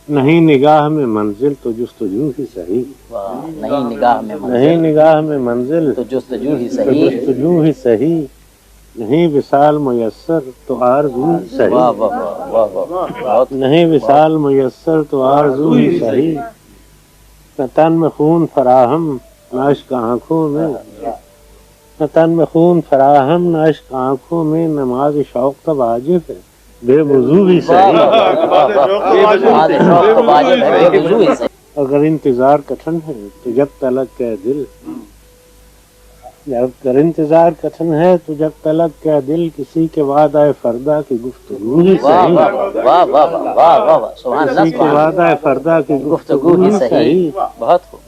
نہیں نگاہ میں منزل تو جستجو ہی صحیح، نہیں نگاہ میں نہیں نگاہ میں منزل تو جستجو ہی تو صحیح، جستجو ہی صحیح، نہیں وصال میسر تو آرزو ہی واہ صحیح، واہ واہ واہ واہ، بہت نہیں وصال میسر تو آرزو ہی صحیح، نہ تن میں خون فراہم نہ اشک آنکھوں میں، نہ تن میں خون فراہم نہ اشک آنکھوں میں، نماز شوق تو واجب ہے بے وضو بھی صحیح، نماز شوق تو واجب ہے بے وضو ہی صحیح، اگر انتظار کٹھن ہے تو جب تلک کے دل، اگر انتظار کٹھن ہے تو جب تلک کے دل، کسی کے وعدہ فردا کی گفتگو ہی واہ صحیح، واہ واہ واہ واہ واہ واہ واہ، سبحان اللہ کسی کے سبحان اللہ، وعدہ فردا کی گفتگو ہی صحیح، بہت خوب۔